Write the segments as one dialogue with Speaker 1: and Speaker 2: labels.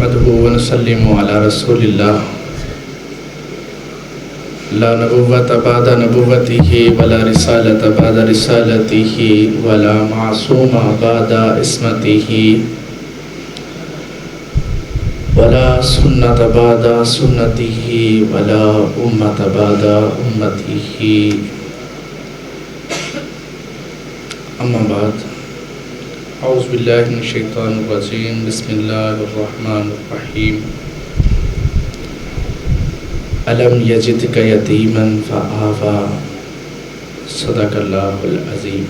Speaker 1: نحمده ونسلم على رسول الله لا نبوة بعد نبوته ولا رسالة بعد رسالته ولا معصوم بعد اسمته ولا سنة بعد سنته ولا أمة بعد أمته أما بعد اعوذ باللہ من الشیطان الرجیم بسم اللہ الرحمن الرحیم الم یجدک یتیما فآوی صدق اللہ العظیم۔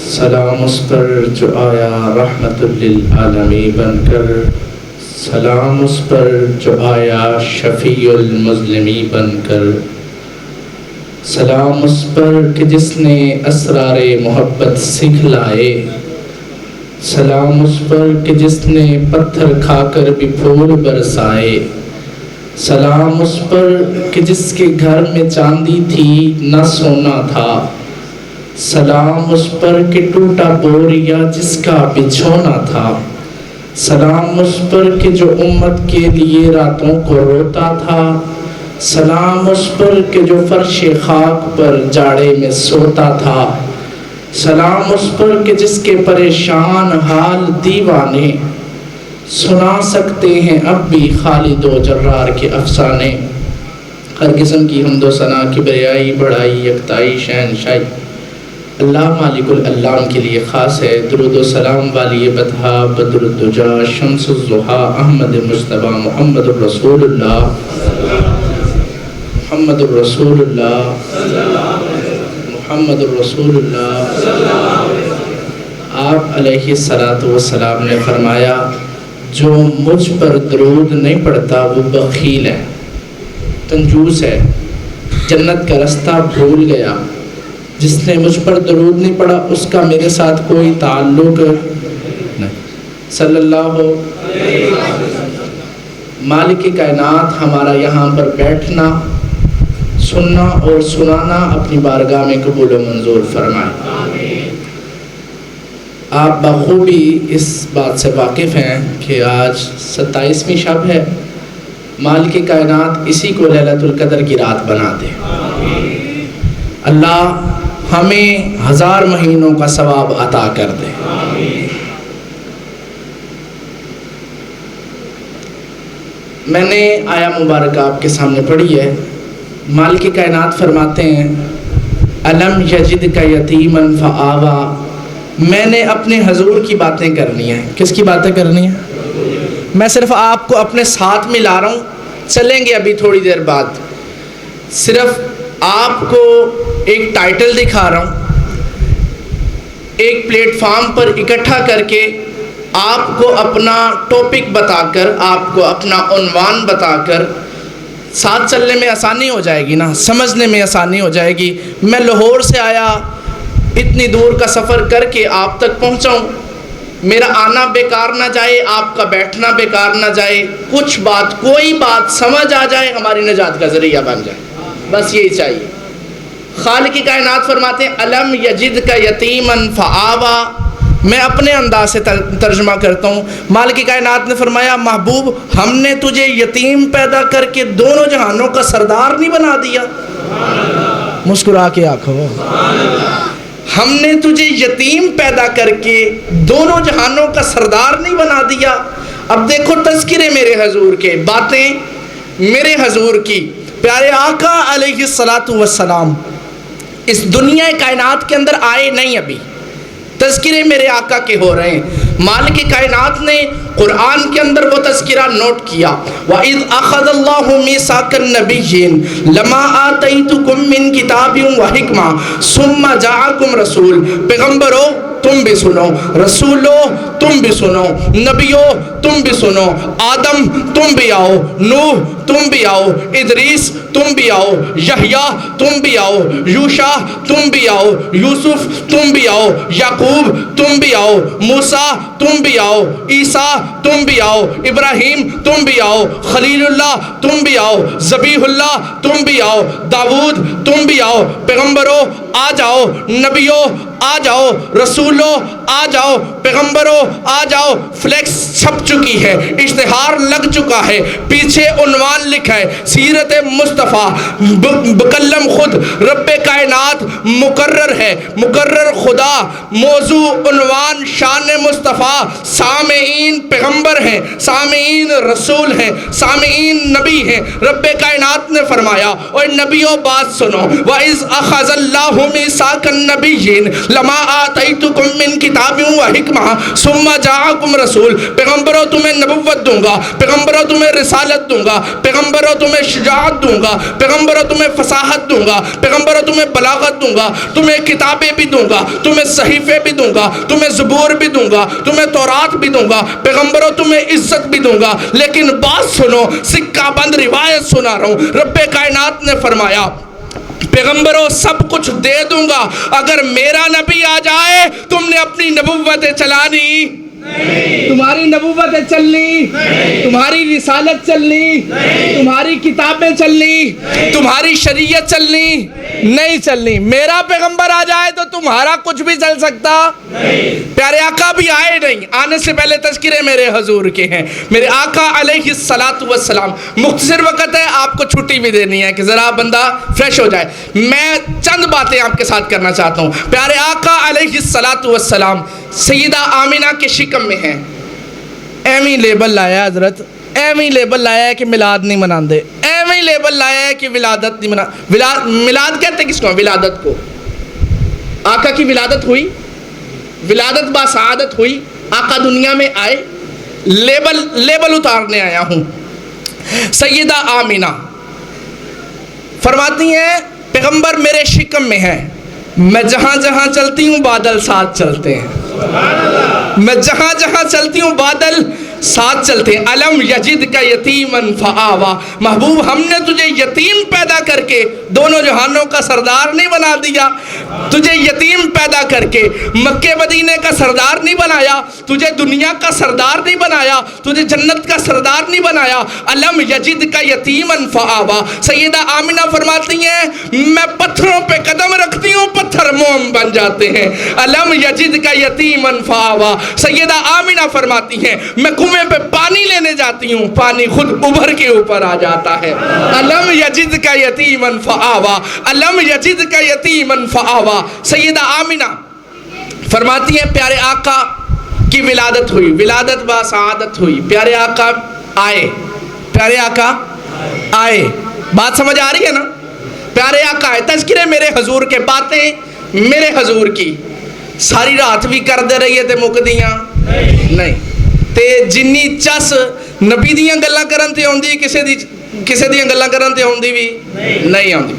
Speaker 1: سلام اس پر جو آیا رحمت للعالمین بن کر، سلام اس پر جو آیا شفیع المظلومین بن کر، سلام اس پر کہ جس نے اسرار محبت سکھلائے، سلام اس پر کہ جس نے پتھر کھا کر بھی پھول برسائے، سلام اس پر کہ جس کے گھر میں چاندی تھی نہ سونا تھا، سلام اس پر کہ ٹوٹا بوریا جس کا بچھونا تھا، سلام اس پر کہ جو امت کے لیے راتوں کو روتا تھا، سلام اس پر کہ جو فرش خاک پر جاڑے میں سوتا تھا، سلام اس پر کہ جس کے پریشان حال دیوانے سنا سکتے ہیں اب بھی خالد و جرار کے افسانے۔ ہر قسم کی حمد و ثنا کی بریائی بڑائی یکتائی شہنشائی اللہ مالک العلام کے لیے خاص ہے۔ درود و سلام والی بدہا بدر الدجا شمس الضحا احمد مجتبی محمد الرسول اللہ محمد الرسول اللہ محمد الرسول اللہ۔ آپ علیہ السلام نے فرمایا جو مجھ پر درود نہیں پڑھتا وہ بخیل ہے، کنجوس ہے، جنت کا رستہ بھول گیا۔ جس نے مجھ پر درود نہیں پڑھا اس کا میرے ساتھ کوئی تعلق نہیں۔ صلی اللہ علیہ وسلم۔ مالک کائنات ہمارا یہاں پر بیٹھنا، سننا اور سنانا اپنی بارگاہ میں قبول و منظور فرمائے۔ آپ بخوبی اس بات سے واقف ہیں کہ آج 27ویں شب ہے، مالک کائنات اسی کو لیلۃ القدر کی رات بنا دے۔ اللہ ہمیں 1000 مہینوں کا ثواب عطا کر دے۔ میں نے آیا مبارکہ آپ کے سامنے پڑھی ہے۔ مالک کائنات فرماتے ہیں الم یجدک یتیما فآوی، میں نے اپنے حضور کی باتیں کرنی ہیں۔ کس کی باتیں کرنی ہیں؟ میں صرف آپ کو اپنے ساتھ ملا رہا ہوں، چلیں گے ابھی تھوڑی دیر بعد۔ صرف آپ کو ایک ٹائٹل دکھا رہا ہوں، ایک پلیٹ فارم پر اکٹھا کر کے آپ کو اپنا ٹاپک بتا کر، آپ کو اپنا عنوان بتا کر ساتھ چلنے میں آسانی ہو جائے گی نا، سمجھنے میں آسانی ہو جائے گی۔ میں لاہور سے آیا، اتنی دور کا سفر کر کے آپ تک پہنچاؤں، میرا آنا بیکار نہ جائے، آپ کا بیٹھنا بیکار نہ جائے، کچھ بات کوئی بات سمجھ آ جائے، ہماری نجات کا ذریعہ بن جائے، بس یہی چاہیے۔ خالق کائنات فرماتے ہیں الم یجدک یتیما فآوی، میں اپنے انداز سے ترجمہ کرتا ہوں۔ مالک کائنات نے فرمایا محبوب ہم نے تجھے یتیم پیدا کر کے دونوں جہانوں کا سردار نہیں بنا دیا؟ مسکرا کے آنکھوں، ہم نے تجھے یتیم پیدا کر کے دونوں جہانوں کا سردار نہیں بنا دیا؟ اب دیکھو تذکرے میرے حضور کے، باتیں میرے حضور کی۔ پیارے آقا علیہ السلام اس دنیا کائنات کے اندر آئے نہیں، ابھی تذکرے میرے آقا کے ہو رہے ہیں۔ مالک کائنات نے قرآن کے اندر وہ تذکرہ نوٹ کیا، وَإِذْ أَخَذَ اللَّهُ مِيثَاقَ النَّبِيِّينَ لَمَا آتَيْتُكُم مِّن كِتَابٍ وَحِكْمَةٍ ثُمَّ جَاءَكُمْ رَسُولٌ، پیغمبرو تم بھی سنو، رسولو تم بھی سنو، نبیو تم بھی سنو، آدم تم بھی آؤ، نوح تم بھی آؤ، ادریس تم بھی آؤ، یحییٰ تم بھی آؤ، یوشع تم بھی آؤ، یوسف تم بھی آؤ، یعقوب تم بھی آؤ، موسیٰ تم بھی آؤ، عیسیٰ تم بھی آؤ، ابراہیم تم بھی آؤ، خلیل اللہ تم بھی آؤ، ذبیح اللہ تم بھی آؤ، داؤد تم بھی آؤ، پیغمبروں آ جاؤ، نبیوں آ جاؤ، رسولوں آ جاؤ، پیغمبروں آ جاؤ، فلیکس چھپ چکی ہے، اشتہار لگ چکا ہے، پیچھے عنوان لکھا ہے سیرت مصطفیٰ، بکلم خود رب کائنات مقرر ہے، مقرر خدا، موضوع عنوان شان مصطفیٰ، سامعین پیغمبر ہیں، سامعین رسول ہیں، سامعین نبی ہیں۔ رب کائنات نے فرمایا اور نبیوں بات سنو، وَإِذْ أَخَذَ اللَّهُ مِيثَاقَ النَّبِيِّينَ لَمَا آتَيْتُكُم مِّن كِتَابٍ وَحِكْمَةٍ ثُمَّ جَاءَكُمْ رَسُولٌ، پیغمبروں تمہیں نبوت دوں گا، پیغمبروں تمہیں رسالت دوں گا، پیغمبروں تمہیں شجاعت دوں گا، پیغمبروں تمہیں فصاحت دوں گا، پیغمبروں تمہیں بلاغت دوں گا، تمہیں کتابیں بھی دوں گا، تمہیں صحیفے بھی دوں گا، تمہیں زبور بھی دوں گا، تمہیں تورات بھی دوں گا، پیغمبروں تمہیں عزت بھی دوں گا۔ لیکن بات سنو، سکہ بند روایت سنا رہا ہوں، رب کائنات نے فرمایا پیغمبروں سب کچھ دے دوں گا، اگر میرا نبی آ جائے تم نے اپنی نبوتیں چلانی، تمہاری نبوتیں چلنی، تمہاری رسالت چلنی، تمہاری کتابیں چلنی، تمہاری شریعت چلنی نہیں چلنی۔ میرا پیغمبر آ جائے تو تمہارا کچھ بھی چل سکتا۔ پیارے آقا بھی آئے نہیں، آنے سے پہلے تذکرے میرے حضور کے ہیں، میرے آقا علیہ السلام۔ مختصر وقت ہے، آپ کو چھٹی بھی دینی ہے کہ ذرا بندہ فریش ہو جائے۔ میں چند باتیں آپ کے ساتھ کرنا چاہتا ہوں۔ پیارے آقا علیہ السلام سیدہ آمینہ کے شکم میں ہیں، ایویں لیبل لایا حضرت، ایویں لیبل لایا ہے کہ میلاد نہیں مناندے، ایویں لیبل لایا ہے کہ ولادت نہیں میلاد کہتے ہیں کس کو؟ ولادت کو۔ آقا کی ولادت ہوئی، ولادت باسعادت ہوئی، آقا دنیا میں آئے، لیبل اتارنے آیا ہوں۔ سیدہ آمینہ فرماتی ہیں پیغمبر میرے شکم میں ہے، میں جہاں جہاں چلتی ہوں بادل ساتھ چلتے ہیں، میں جہاں جہاں چلتی ہوں بادل ساتھ چلتے ہیں۔ علم یجد کا یتیمن فآوا، محبوب ہم نے تجھے یتیم پیدا کر کے دونوں جہانوں کا سردار نہیں بنا دیا، تجھے یتیم پیدا کر کے مکے مدینے کا سردار نہیں بنایا، تجھے دنیا کا سردار نہیں بنایا، تجھے جنت کا سردار نہیں بنایا۔ علم یجد کا یتیمن فآوا۔ سیدہ آمینہ فرماتی ہیں میں پتھروں پہ قدم رکھتی ہوں، پتھر موم بن جاتے ہیں۔ علم یجد کا یتیمن فآوا۔ سیدہ آمینہ فرماتی ہیں میں کنویں پہ پانی لینے جاتی ہوں، پانی خود ابھر کے اوپر آ جاتا ہے۔ علم یجد کا یتیمن فآوا، علم یجد کا یتیمن فآوا۔ سیدہ آمینہ فرماتی ہیں پیارے آقا کی ولادت ہوئی، ولادت باسعادت ہوئی، پیارے آقا آئے، پیارے آقا آئے، بات سمجھ آ رہی ہے نا؟ پیارے آقا آئے، تذکرے میرے حضور کے، باتیں میرے حضور کی ساری رات بھی کر دے رہی ہے تے مک دیاں نہیں، تے جنی چس نبی دیاں گلاں کرن تے ہوندی، کسے دیاں گلاں کرن تے ہوندی بھی نہیں ہوندی۔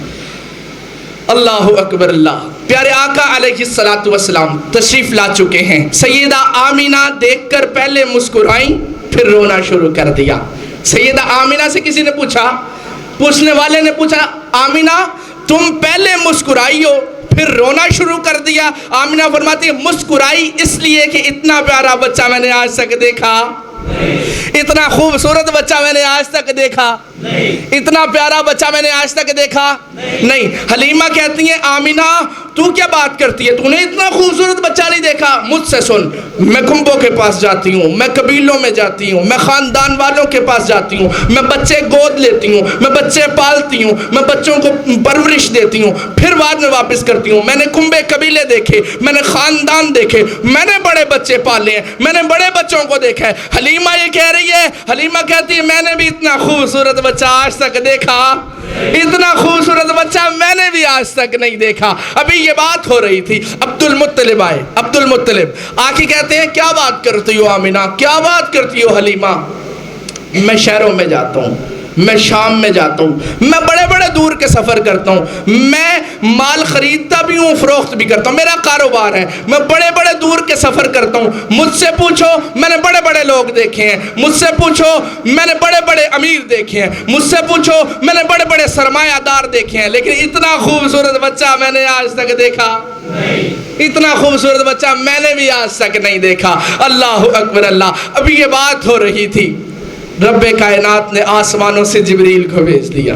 Speaker 1: اللہ اکبر اللہ۔ پیارے آقا علیہ السلام تشریف لا چکے ہیں، سیدہ آمینہ دیکھ کر پہلے مسکرائیں پھر رونا شروع کر دیا۔ سیدہ آمینہ سے کسی نے پوچھا، پوچھنے والے نے پوچھا آمینہ تم پہلے مسکرائی ہو پھر رونا شروع کر دیا؟ آمینہ فرماتی ہے مسکرائی اس لیے کہ اتنا پیارا بچہ میں نے آج تک دیکھا، اتنا خوبصورت بچہ میں نے آج تک دیکھا، اتنا پیارا بچہ میں نے آج تک دیکھا نہیں۔ حلیمہ کہتی ہیں آمینہ تو کیا بات کرتی ہے، تو نے اتنا خوبصورت بچہ نہیں دیکھا؟ مجھ سے سن، میں کنبوں کے پاس جاتی ہوں، میں قبیلوں میں جاتی ہوں، میں خاندان والوں کے پاس جاتی ہوں، میں بچے گود لیتی ہوں، میں بچے پالتی ہوں، میں بچوں کو پرورش دیتی ہوں، پھر بعد میں واپس کرتی ہوں۔ میں نے کنبے قبیلے دیکھے، میں نے خاندان دیکھے، میں نے بڑے بچے پالے ہیں، میں نے بڑے بچوں کو دیکھا ہے۔ حلیمہ یہ کہہ رہی ہے، حلیمہ کہتی ہے میں نے بھی اتنا خوبصورت بچہ آج تک دیکھا، اتنا خوبصورت بچہ میں نے بھی آج تک نہیں دیکھا۔ ابھی یہ بات ہو رہی تھی، عبد المطلب آئے، عبد المطلب آ کے کہتے ہیں کیا بات کرتی ہو آمینہ، کیا بات کرتی ہو حلیمہ؟ میں شہروں میں جاتا ہوں، میں شام میں جاتا ہوں، میں بڑے بڑے دور کے سفر کرتا ہوں، میں مال خریدتا بھی ہوں فروخت بھی کرتا ہوں، میرا کاروبار ہے، میں بڑے بڑے دور کے سفر کرتا ہوں۔ مجھ سے پوچھو میں نے بڑے بڑے لوگ دیکھے ہیں، مجھ سے پوچھو میں نے بڑے بڑے امیر دیکھے ہیں، مجھ سے پوچھو میں نے بڑے بڑے سرمایہ دار دیکھے ہیں، لیکن اتنا خوبصورت بچہ میں نے آج تک دیکھا نہیں، اتنا خوبصورت بچہ میں نے بھی آج تک نہیں دیکھا۔ اللہ اکبر اللہ۔ ابھی یہ بات ہو رہی تھی، رب کائنات نے آسمانوں سے جبریل کو بھیج دیا،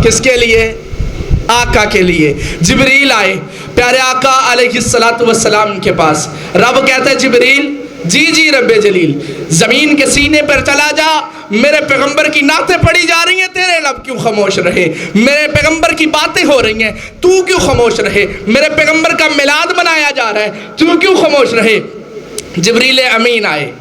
Speaker 1: کس کے لیے؟ آقا کے لیے۔ جبریل آئے، پیارے آقا علیہ السلام کے پاس رب کہتا ہے جبریل جی رب جلیل زمین کے سینے پر چلا جا، میرے پیغمبر کی نعتیں پڑھی جا رہی ہیں، تیرے لب کیوں خاموش رہے؟ میرے پیغمبر کی باتیں ہو رہی ہیں، تو کیوں خاموش رہے؟ میرے پیغمبر کا میلاد منایا جا رہا ہے، تو کیوں خاموش رہے؟ جبریل امین آئے،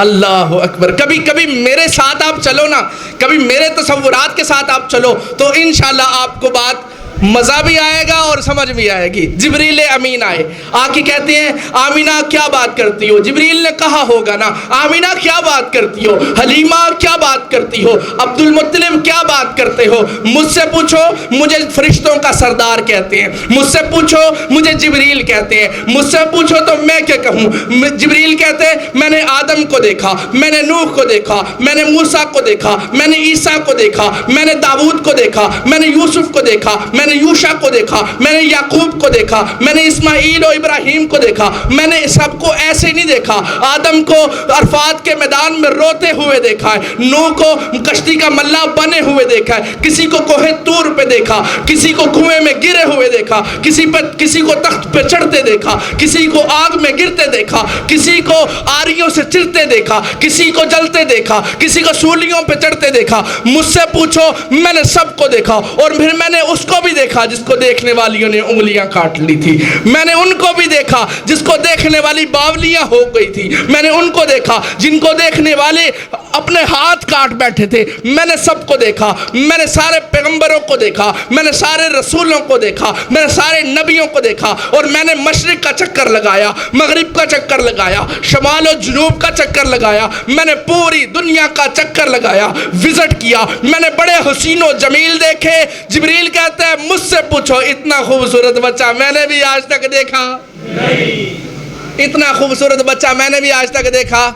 Speaker 1: اللہ اکبر۔ کبھی کبھی میرے ساتھ آپ چلو نا، کبھی میرے تصورات کے ساتھ آپ چلو تو انشاءاللہ آپ کو بات مزہ بھی آئے گا اور سمجھ بھی آئے گی۔ جبریل امین آئے، آ کے کہتے ہیں آمینہ کیا بات کرتی ہو؟ جبریل نے کہا ہوگا نا آمینہ کیا بات کرتی ہو، حلیمہ کیا بات کرتی ہو، عبد المطلب کیا بات کرتے ہو؟ مجھ سے پوچھو مجھے فرشتوں کا سردار کہتے ہیں، مجھ سے پوچھو مجھے جبریل کہتے ہیں، مجھ سے پوچھو تو میں کیا کہوں؟ جبریل کہتے ہیں میں نے آدم کو دیکھا، میں نے نوح کو دیکھا، میں نے موسیٰ کو دیکھا، میں نے عیسیٰ کو دیکھا، میں نے داؤد کو دیکھا، میں نے یوسف کو دیکھا، میں نے یوشع کو دیکھا، میں نے یعقوب کو دیکھا، میں نے اسماعیل و ابراہیم کو دیکھا، میں نے سب کو ایسے نہیں دیکھا۔ آدم کو عرفات کے میدان میں روتے ہوئے دیکھا ہے، نوح کو کشتی کا ملا بنے ہوئے دیکھا ہے، کسی کو کوہ طور پہ دیکھا، کسی کو کنویں میں گرے ہوئے دیکھا، کسی کو تخت پہ چڑھتے دیکھا، کسی کو آگ میں گرتے دیکھا، کسی کو آریوں سے چرتے دیکھا، کسی کو جلتے دیکھا، کسی کو سولیوں پہ چڑھتے دیکھا۔ مجھ سے پوچھو میں نے سب کو دیکھا، اور پھر میں نے اس کو بھی دیکھا جس کو دیکھنے والیوں نے انگلیاں کاٹ لی تھی، میں نے ان کو بھی دیکھا جس کو دیکھنے والی باولیاں ہو گئی تھی، میں نے ان کو دیکھا جن کو دیکھنے والے اپنے ہاتھ کاٹ بیٹھے تھے، میں نے سب کو دیکھا، میں نے سارے پیغمبروں کو دیکھا، میں نے سارے رسولوں کو دیکھا، میں نے سارے نبیوں کو دیکھا، اور میں نے مشرق کا چکر لگایا، مغرب کا چکر لگایا، شمال و جنوب کا چکر لگایا، میں نے پوری دنیا کا چکر لگایا، وزٹ کیا، میں نے بڑے حسین و جمیل دیکھے۔ جبریل کہتا ہے مجھ سے پوچھو اتنا خوبصورت بچہ میں نے بھی آج تک دیکھا نہیں، اتنا خوبصورت بچہ میں نے بھی آج تک دیکھا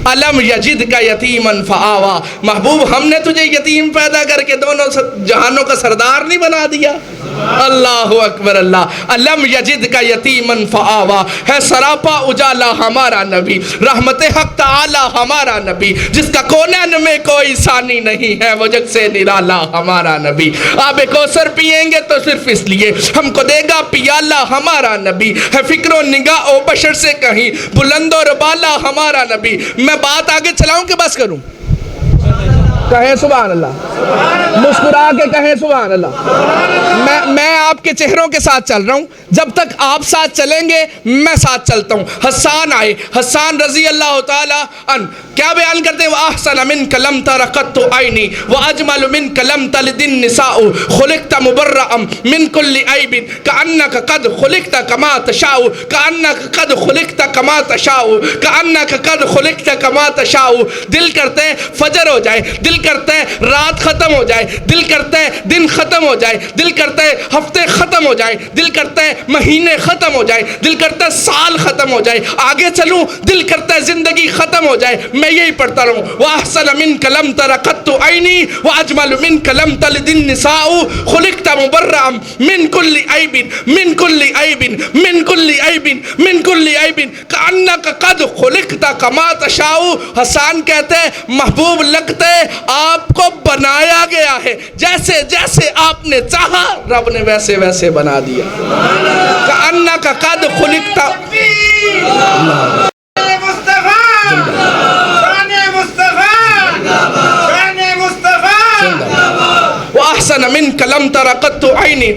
Speaker 1: الم یجد کا یتیما فآوا۔ محبوب ہم نے تجھے یتیم پیدا کر کے دونوں جہانوں کا سردار نہیں بنا دیا؟ اللہ اکبر اللہ۔ الم یجد کا یتیما فآوا ہے سراپا اجالا ہمارا نبی، رحمت حق تعالی ہمارا نبی، جس کا کونین میں کوئی ثانی نہیں ہے، وہ جگ سے نرالا ہمارا نبی۔ آب کوثر پیئیں گے تو صرف اس لیے ہم کو دے گا پیالہ ہمارا نبی، ہے فکر و نگاہ و بشر سے کہیں بلند و بالا ہمارا نبی۔ میں بات آگے چلاؤں کہ بس کروں؟ کہیں سبحان اللہ، مسکرا کے کہیں سبحان اللہ۔ میں آپ کے چہروں کے ساتھ چل رہا ہوں، جب تک آپ ساتھ چلیں گے میں ساتھ چلتا ہوں۔ حسان آئے، حسان رضی اللہ تعالی عنہ کیا بیان کرتے ہیں؟ وَأَحْسَنَ مِنْكَ لَمْ تَرَ قَطُّ عَيْنِي وَأَجْمَلُ مِنْكَ لَمْ تَلِدِ النِّسَاءُ خُلِقْتَ مُبَرَّأً مِنْ كُلِّ عَيْبٍ كَأَنَّكَ قَدْ خُلِقْتَ كَمَا تَشَاءُ كَأَنَّكَ قَدْ خُلِقْتَ كَمَا تَشَاءُ كَأَنَّكَ قَدْ خُلِقْتَ كَمَا تَشَاءُ۔ دل کرتے ہے فجر ہو جائے، دل کرتا ہے رات ختم ہو جائے، دل کرتا ہے دن ختم ہو جائے، دل کرتا ہے ہفتے ختم ہو جائے، دل کرتا ہے مہینے ختم ہو جائے، دل کرتا ہے سال ختم ہو جائے، آگے چلوں دل کرتا ہے زندگی ختم ہو جائے، میں یہی پڑھتا رہوں۔ وَأَحْسَنَ مِنْكَ لَمْ تَرَ قَطُّ عَيْنِي وَأَجْمَلُ مِنْكَ لَمْ تَلِدِ النِّسَاءُ خُلِقْتَ مُبَرَّأً مِنْ كُلِّ عَيْبٍ مِنْ كُلِّ عَيْبٍ مِنْ كُلِّ عَيْبٍ مِنْ كُلِّ عَيْبٍ كَأَنَّكَ قَدْ خُلِقْتَ كَمَا تَشَاءُ۔ حسان کہتے ہیں محبوب لگتے آپ کو بنایا گیا ہے، جیسے جیسے آپ نے چاہا رب نے ویسے ویسے بنا دیا۔ کأنک قد خلقت وَأَحْسَنَ مِنْكَ لَمْ تَرَ قَطُّ عَيْنِي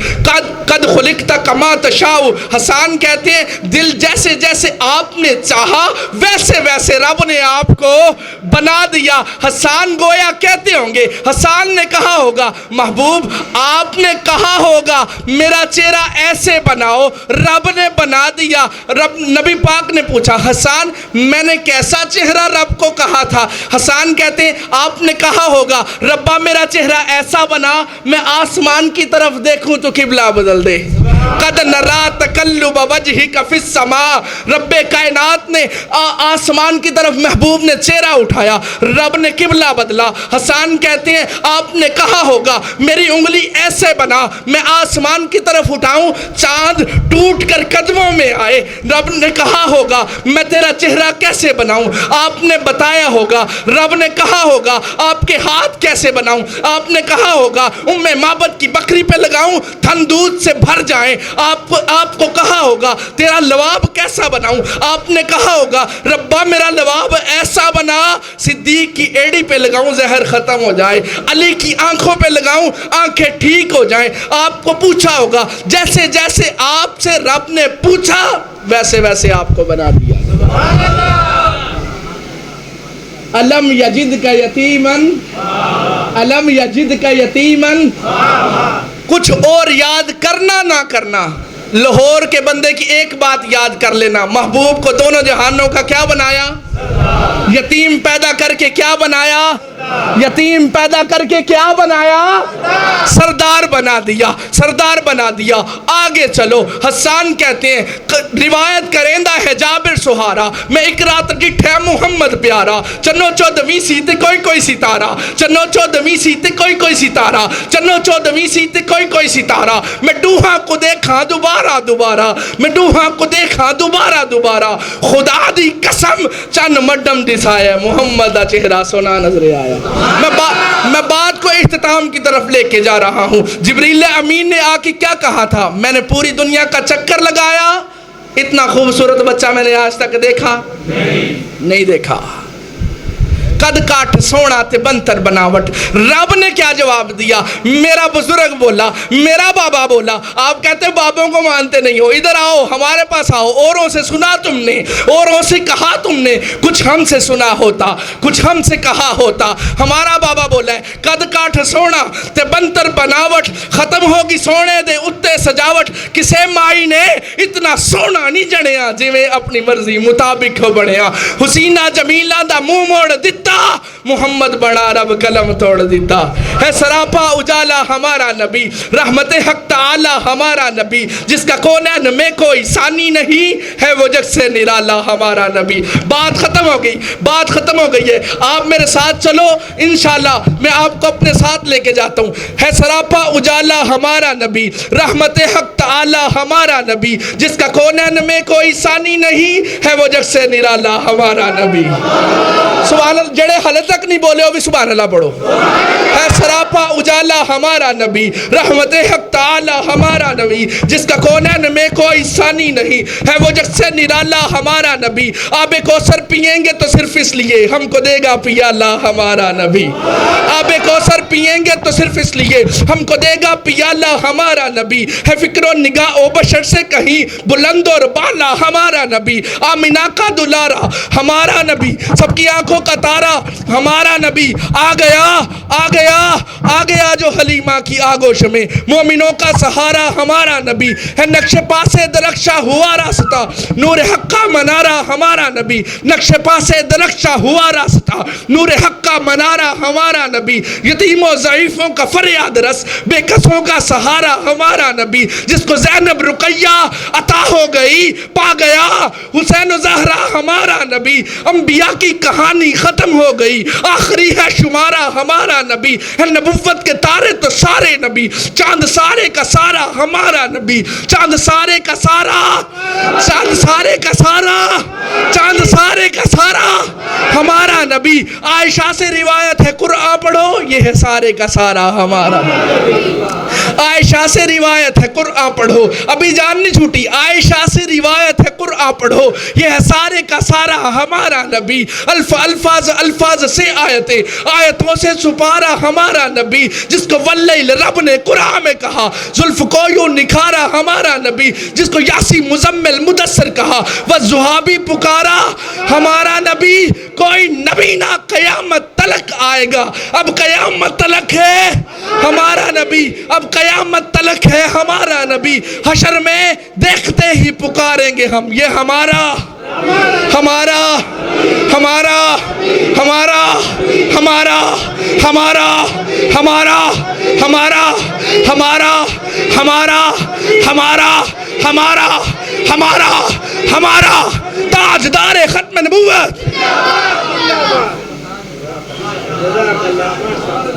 Speaker 1: قَدْ خُلِقْتَ كَمَا تَشَاءُ۔ حسان کہتے ہیں دل جیسے جیسے آپ نے چاہا ویسے ویسے رب نے آپ کو بنا دیا۔ حسان گویا کہتے ہوں گے، حسان نے کہا ہوگا محبوب آپ نے کہا ہوگا میرا چہرہ ایسے بناؤ، رب نے بنا دیا۔ نبی پاک نے پوچھا حسان میں نے کیسا چہرہ رب کو کہا تھا؟ حسان کہتے ہیں آپ نے کہا ہوگا ربا میرا چہرہ ایسا بنا میں آسمان کی طرف دیکھوں تو قبلہ بدل دے۔ قد نرا تقلب وجہک فی السماء رب کائنات نے آسمان کی طرف محبوب نے چہرہ اٹھایا, رب نے قبلہ بدلا. حسان کہتے ہیں آپ نے کہا ہوگا میری انگلی ایسے بنا میں آسمان کی طرف اٹھاؤں چاند ٹوٹ کر قدموں میں آئے. رب نے کہا ہوگا میں تیرا چہرہ کیسے بناؤں, آپ نے بتایا ہوگا. رب نے کہا ہوگا آپ کے ہاتھ کیسے بناؤں, آپ نے کہا ہوگا معبد کی بکری پہ لگاؤں تھن دودھ سے بھر جائیں. آپ کو کہا ہوگا تیرا لواب کیسا بناؤں, آپ نے کہا ہوگا ربا میرا لواب ایسا بنا صدیق کی ایڑی پہ لگاؤں زہر ختم ہو جائے, علی کی آنکھوں پہ لگاؤں آنکھیں ٹھیک ہو جائیں. آپ کو پوچھا ہوگا جیسے جیسے آپ سے رب نے پوچھا ویسے ویسے آپ کو بنا دیا. الم یجد کا یتیمن, الم یجد کا یتیمن. کچھ اور یاد کرنا نہ کرنا, لاہور کے بندے کی ایک بات یاد کر لینا, محبوب کو دونوں جہانوں کا کیا بنایا, یتیم پیدا کر کے کیا بنایا, یتیم پیدا کر کے کیا بنایا, سردار بنا دیا, سردار بنا دیا. آگے چلو, حسان کہتے ہیں روایت کریندہ ہے جابر سہارا, میں ایک رات ڈٹھے محمد پیارا, چنو چودویں سیتے کوئی کوئی ستارہ, چنو چودویں سیتے کوئی کوئی ستارہ, چنو چودویں سیتے کوئی کوئی ستارہ. میں ڈوہاں کو دیکھا دوبارہ دوبارہ, میں ڈوہاں کو دیکھا دوبارہ دوبارہ, خدا دی قسم چند مڈم دسایا محمد دا چہرہ سونا نظر آیا. میں بات کو اختتام کی طرف لے کے جا رہا ہوں. جبریل امین نے آ کے کیا کہا تھا, میں نے پوری دنیا کا چکر لگایا, اتنا خوبصورت بچہ میں نے آج تک دیکھا نہیں دیکھا. قد کاٹ سونا تے بنتر بناوٹ. رب نے کیا جواب دیا, میرا بزرگ بولا, میرا بابا بولا. آپ کہتے ہیں بابوں کو مانتے نہیں ہو, ادھر آؤ ہمارے پاس آؤ. اوروں سے سنا تم نے, اوروں سے کہا تم نے, کچھ ہم سے سنا ہوتا, کچھ ہم سے کہا ہوتا. ہمارا بابا بولا ہے قد کاٹ سونا تے بنتر بناوٹ, ختم ہوگی سونے دے اتے سجاوٹ. کسے مائی نے اتنا سونا نہیں جڑیا جویں اپنی مرضی مطابق ہو بڑھیا. حسینہ جمیلہ دا منہ موڑ دتا, محمد بڑا رب قلم توڑ دیتا ہے. سراپا اجالا ہمارا نبی, رحمت حق تعالی ہمارا نبی, جس کا کونین میں کوئی ثانی نہیں ہے وہ جگ سے نرالا ہمارا نبی. بات ختم ہو گئی, بات ختم ہو گئی ہے. آپ میرے ساتھ چلو, انشاءاللہ میں آپ کو اپنے ساتھ لے کے جاتا ہوں. ہے سراپا اجالا ہمارا نبی, رحمت حق تعالی ہمارا نبی, جس کا کونین میں کوئی ثانی نہیں ہے وہ جگ سے نرالا ہمارا نبی. سبحان اللہ, جڑے حالت تک نہیں بولے ہو بھی سبحان اللہ پڑھو. ہے سراپا اجالا ہمارا نبی, رحمت حق تعالی ہمارا نبی, جس کا کونین میں کوئی ثانی نہیں ہے وہ جگ سے نرالا ہمارا نبی. آب کوثر پئیں گے تو صرف اس لیے ہم کو دے گا پیالہ ہمارا نبی. آب کوثر پئیں گے تو صرف اس لیے ہم کو دے گا پیالہ ہمارا نبی. ہے فکر و نگاہ و بشر سے کہیں بلند اور بالا ہمارا نبی. آمینہ کا دلارا ہمارا نبی, سب کی آنکھوں کا تارا ہمارا نبی. آ گیا آ گیا آ گیا جو حلیمہ کی آگوش میں, مومنوں کا سہارا ہمارا نبی. ہے نقش پاس درخشہ ہوا راستہ, نور حق کا منارہ ہمارا نبی. نقش پاس درخشہ ہوا راستہ, نور حق کا منارہ ہمارا نبی. یتیم و ضعیفوں کا فریاد رس, بے کسوں کا سہارا ہمارا نبی. جس کو زینب رقیہ عطا ہو گئی پا گیا حسین و زہرا ہمارا نبی. انبیاء کی کہانی ختم ہو گئی, آخری ہے شمارہ ہمارا نبی. ہے نبوت کے تارے تو سارے نبی, چاند سارے کا سارا ہمارا نبی. چاند سارے کا سارا, چاند سارے کا سارا, چاند سارے کا سارا ہمارا نبی. عائشہ سے روایت ہے قرآن پڑھو, یہ ہے سارے کا سارا ہمارا نبی. عائشہ سے روایت ہے قرآن پڑھو, ابھی جان نہیں چھوٹی, عائشہ سے روایت ہے قرآن پڑھو, یہ ہے سارے کا سارا ہمارا نبی. الفاظ الفاظ سے آیتیں, آیتوں سے سپارا ہمارا نبی. جس کو واللیل رب نے قرآن میں کہا, زلف کو یوں نکھارا ہمارا نبی. جس کو یاسی مزمل مدثر کہا, والضحیٰ بھی پکارا ہمارا نبی. کوئی نبی نہ قیامت تلک آئے گا, اب قیامت تلک ہے ہمارا نبی, اب قیامت تلک ہے ہمارا نبی. حشر میں دیکھتے ہی پکاریں گے ہم, یہ ہمارا ہمارا ہمارا ہمارا ہمارا ہمارا ہمارا ہمارا ہمارا ہمارا ہمارا ہمارا ہمارا ہمارا تاجدار ختم نبوت